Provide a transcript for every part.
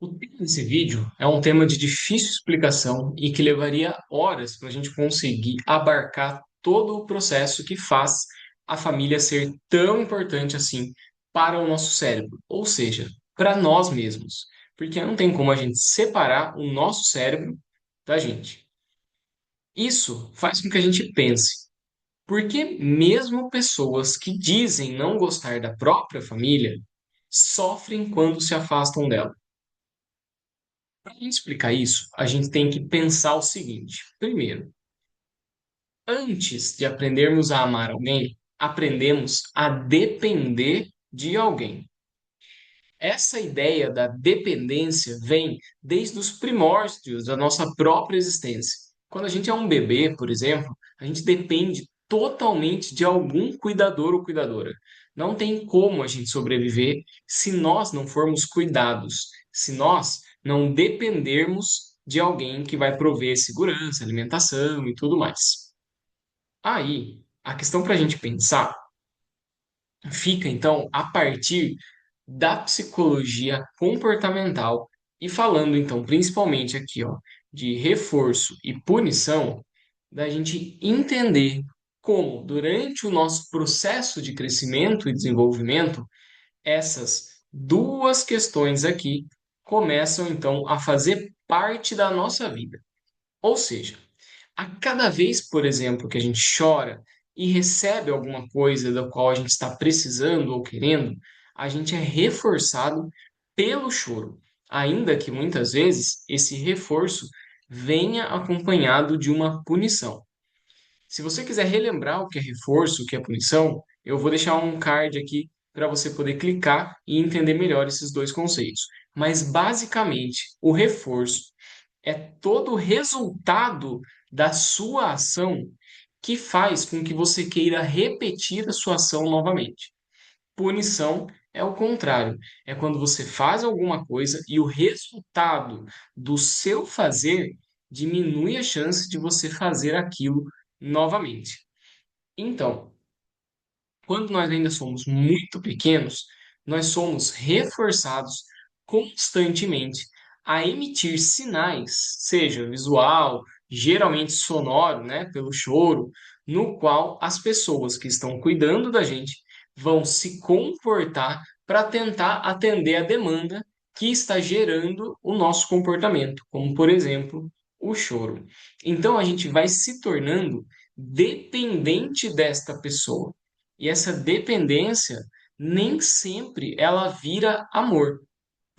O tema desse vídeo é um tema de difícil explicação e que levaria horas para a gente conseguir abarcar todo o processo que faz a família ser tão importante assim para o nosso cérebro, ou seja, para nós mesmos, porque não tem como a gente separar o nosso cérebro da gente. Isso faz com que a gente pense, por que mesmo pessoas que dizem não gostar da própria família sofrem quando se afastam dela? Para a gente explicar isso, a gente tem que pensar o seguinte: primeiro, antes de aprendermos a amar alguém, aprendemos a depender de alguém. Essa ideia da dependência vem desde os primórdios da nossa própria existência. Quando a gente é um bebê, por exemplo, a gente depende totalmente de algum cuidador ou cuidadora. Não tem como a gente sobreviver se nós não formos cuidados, se nós não dependermos de alguém que vai prover segurança, alimentação e tudo mais. Aí, a questão para a gente pensar fica então a partir da psicologia comportamental e falando então principalmente aqui, ó, de reforço e punição, da gente entender como durante o nosso processo de crescimento e desenvolvimento, essas duas questões aqui começam então a fazer parte da nossa vida. Ou seja, a cada vez, por exemplo, que a gente chora e recebe alguma coisa da qual a gente está precisando ou querendo, a gente é reforçado pelo choro, ainda que muitas vezes esse reforço venha acompanhado de uma punição. Se você quiser relembrar o que é reforço, o que é punição, eu vou deixar um card aqui para você poder clicar e entender melhor esses dois conceitos. Mas basicamente, o reforço é todo o resultado da sua ação que faz com que você queira repetir a sua ação novamente. Punição é o contrário, é quando você faz alguma coisa e o resultado do seu fazer diminui a chance de você fazer aquilo novamente. Então, quando nós ainda somos muito pequenos, nós somos reforçados constantemente a emitir sinais, seja visual, geralmente sonoro, né, pelo choro, no qual as pessoas que estão cuidando da gente vão se comportar para tentar atender a demanda que está gerando o nosso comportamento, como por exemplo, o choro. Então a gente vai se tornando dependente desta pessoa. E essa dependência nem sempre ela vira amor,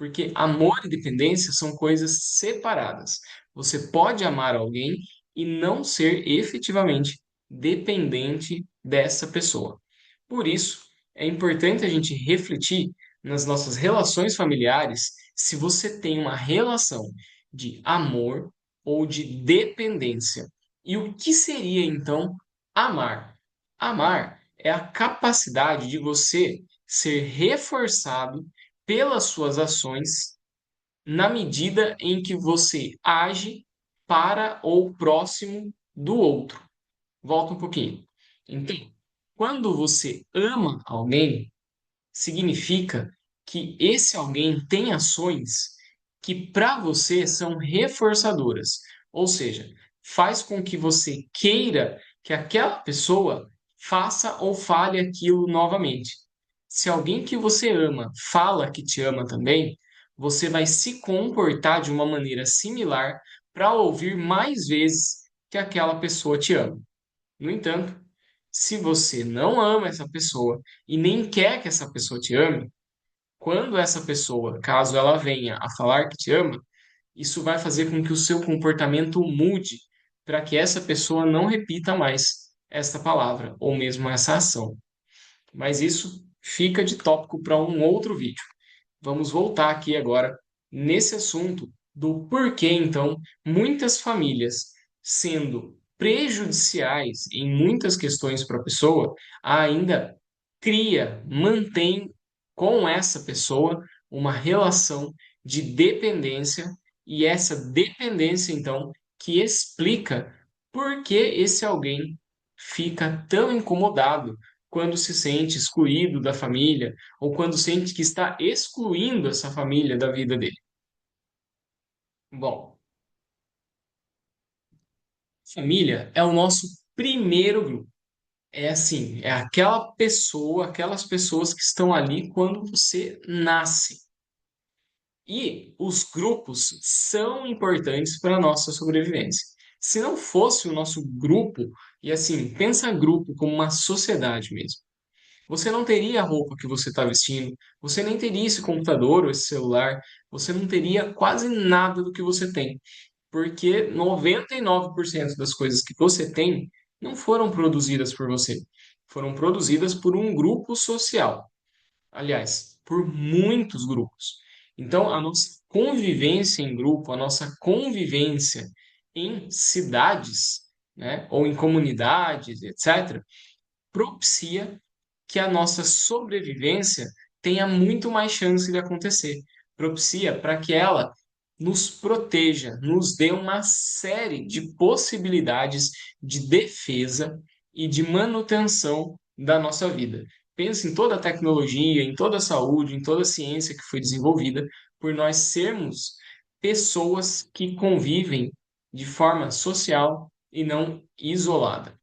porque amor e dependência são coisas separadas. Você pode amar alguém e não ser efetivamente dependente dessa pessoa. Por isso, é importante a gente refletir nas nossas relações familiares se você tem uma relação de amor ou de dependência. E o que seria então amar? Amar é a capacidade de você ser reforçado pelas suas ações na medida em que você age para ou próximo do outro. Volta um pouquinho. Então, quando você ama alguém, significa que esse alguém tem ações que para você são reforçadoras, ou seja, faz com que você queira que aquela pessoa faça ou fale aquilo novamente. Se alguém que você ama fala que te ama também, você vai se comportar de uma maneira similar para ouvir mais vezes que aquela pessoa te ama. No entanto, se você não ama essa pessoa e nem quer que essa pessoa te ame, quando essa pessoa, caso ela venha a falar que te ama, isso vai fazer com que o seu comportamento mude para que essa pessoa não repita mais esta palavra ou mesmo essa ação. Mas isso fica de tópico para um outro vídeo. Vamos voltar aqui agora nesse assunto do porquê, então, muitas famílias, sendo prejudiciais em muitas questões para a pessoa, ainda mantém com essa pessoa uma relação de dependência, e essa dependência, então, que explica por que esse alguém fica tão incomodado quando se sente excluído da família ou quando sente que está excluindo essa família da vida dele. Bom, família é o nosso primeiro grupo. É assim, é aquela pessoa, aquelas pessoas que estão ali quando você nasce. E os grupos são importantes para a nossa sobrevivência. Se não fosse o nosso grupo, e assim, pensa grupo como uma sociedade mesmo. Você não teria a roupa que você está vestindo, você nem teria esse computador ou esse celular, você não teria quase nada do que você tem, porque 99% das coisas que você tem não foram produzidas por você, foram produzidas por um grupo social. Aliás, por muitos grupos. Então, a nossa convivência em grupo, a nossa convivência em cidades, né, ou em comunidades, etc., propicia que a nossa sobrevivência tenha muito mais chance de acontecer. Propicia para que ela nos proteja, nos dê uma série de possibilidades de defesa e de manutenção da nossa vida. Pense em toda a tecnologia, em toda a saúde, em toda a ciência que foi desenvolvida por nós sermos pessoas que convivem de forma social e não isolada.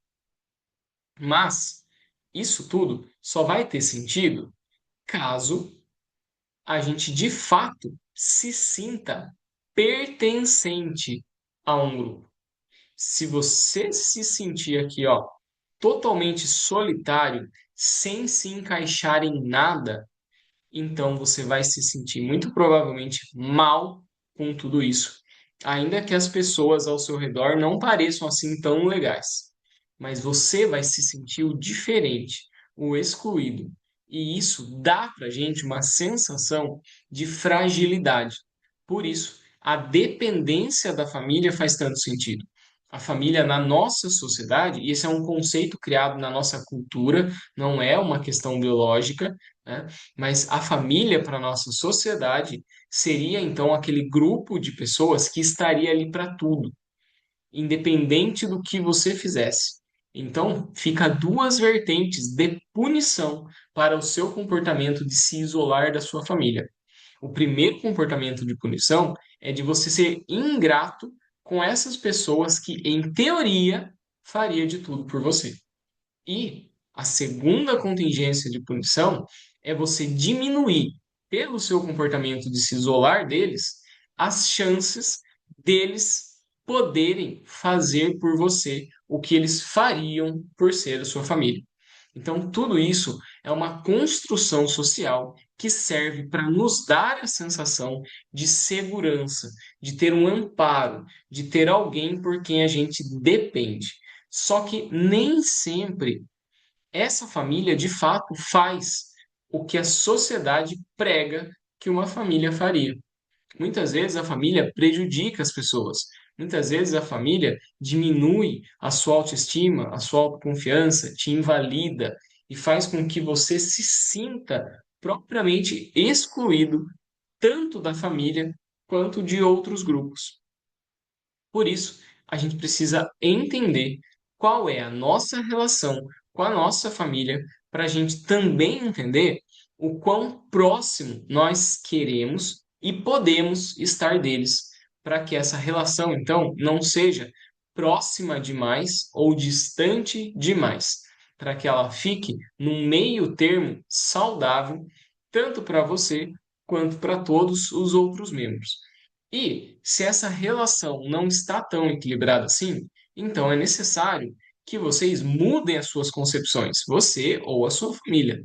Mas isso tudo só vai ter sentido caso a gente de fato se sinta pertencente a um grupo. Se você se sentir aqui, ó, totalmente solitário, sem se encaixar em nada, então você vai se sentir muito provavelmente mal com tudo isso. Ainda que as pessoas ao seu redor não pareçam assim tão legais. Mas você vai se sentir o diferente, o excluído. E isso dá pra gente uma sensação de fragilidade. Por isso, a dependência da família faz tanto sentido. A família na nossa sociedade, e esse é um conceito criado na nossa cultura, não é uma questão biológica, né? Mas a família para a nossa sociedade seria então aquele grupo de pessoas que estaria ali para tudo, independente do que você fizesse. Então, fica duas vertentes de punição para o seu comportamento de se isolar da sua família. O primeiro comportamento de punição é de você ser ingrato com essas pessoas que, em teoria, faria de tudo por você. E a segunda contingência de punição é você diminuir, pelo seu comportamento de se isolar deles, as chances deles poderem fazer por você o que eles fariam por ser a sua família. Então, tudo isso é uma construção social que serve para nos dar a sensação de segurança, de ter um amparo, de ter alguém por quem a gente depende. Só que nem sempre essa família de fato faz o que a sociedade prega que uma família faria. Muitas vezes a família prejudica as pessoas. Muitas vezes a família diminui a sua autoestima, a sua autoconfiança, te invalida e faz com que você se sinta propriamente excluído tanto da família quanto de outros grupos. Por isso, a gente precisa entender qual é a nossa relação com a nossa família, para a gente também entender o quão próximo nós queremos e podemos estar deles, para que essa relação, então, não seja próxima demais ou distante demais, para que ela fique num meio termo saudável, tanto para você quanto para todos os outros membros. E se essa relação não está tão equilibrada assim, então é necessário que vocês mudem as suas concepções, você ou a sua família,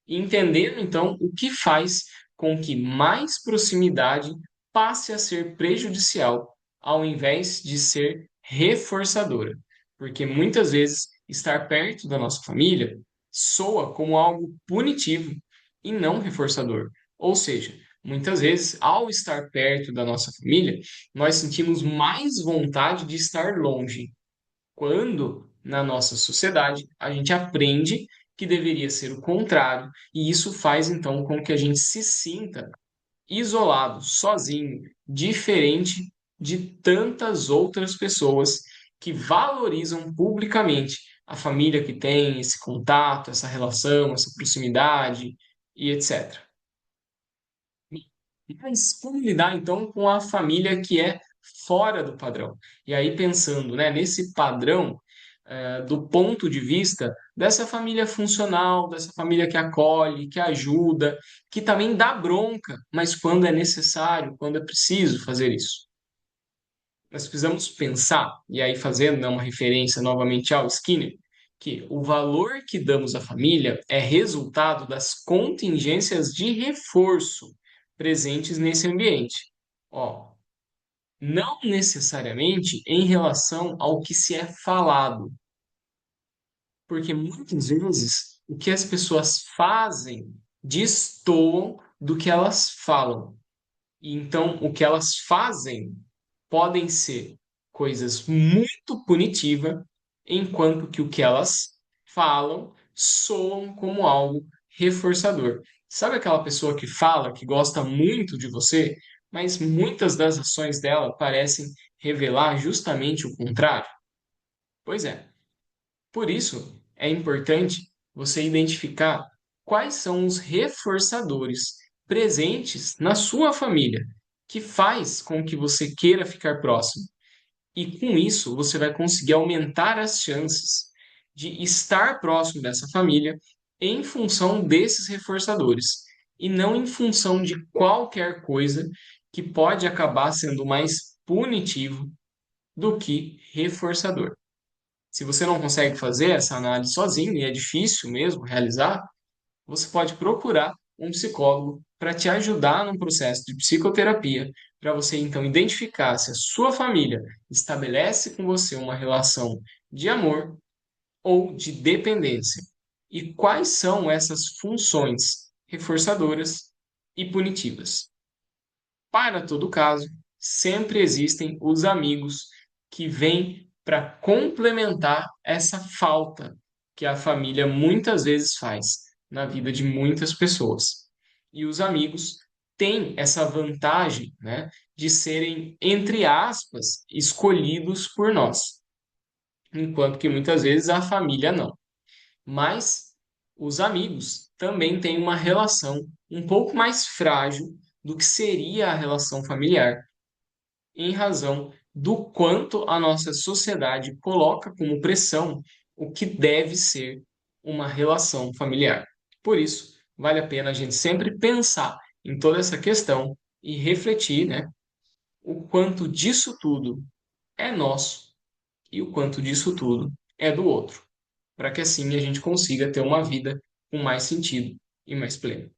entendendo então o que faz com que mais proximidade passe a ser prejudicial, ao invés de ser reforçadora. Porque muitas vezes estar perto da nossa família soa como algo punitivo e não reforçador. Ou seja, muitas vezes, ao estar perto da nossa família, nós sentimos mais vontade de estar longe, quando na nossa sociedade a gente aprende que deveria ser o contrário, e isso faz então com que a gente se sinta isolado, sozinho, diferente de tantas outras pessoas que valorizam publicamente a família que tem, esse contato, essa relação, essa proximidade e etc. Mas como lidar então com a família que é fora do padrão. E aí, pensando, né, nesse padrão, do ponto de vista dessa família funcional, dessa família que acolhe, que ajuda, que também dá bronca, mas quando é necessário, quando é preciso fazer isso. Nós precisamos pensar, e aí fazendo, né, uma referência novamente ao Skinner, que o valor que damos à família é resultado das contingências de reforço presentes nesse ambiente. Ó, não necessariamente em relação ao que se é falado, porque muitas vezes o que as pessoas fazem destoam do que elas falam. E então, o que elas fazem podem ser coisas muito punitivas, enquanto que o que elas falam soam como algo reforçador. Sabe aquela pessoa que fala que gosta muito de você, mas muitas das ações dela parecem revelar justamente o contrário? Pois é. Por isso, é importante você identificar quais são os reforçadores presentes na sua família que faz com que você queira ficar próximo. E com isso, você vai conseguir aumentar as chances de estar próximo dessa família em função desses reforçadores e não em função de qualquer coisa que pode acabar sendo mais punitivo do que reforçador. Se você não consegue fazer essa análise sozinho, e é difícil mesmo realizar, você pode procurar um psicólogo para te ajudar num processo de psicoterapia, para você então identificar se a sua família estabelece com você uma relação de amor ou de dependência e quais são essas funções reforçadoras e punitivas. Para todo caso, sempre existem os amigos que vêm para complementar essa falta que a família muitas vezes faz na vida de muitas pessoas. E os amigos têm essa vantagem, né, de serem, entre aspas, escolhidos por nós, enquanto que muitas vezes a família não. Mas os amigos também têm uma relação um pouco mais frágil do que seria a relação familiar, em razão do quanto a nossa sociedade coloca como pressão o que deve ser uma relação familiar. Por isso, vale a pena a gente sempre pensar em toda essa questão e refletir, né, o quanto disso tudo é nosso e o quanto disso tudo é do outro, para que assim a gente consiga ter uma vida com mais sentido e mais plena.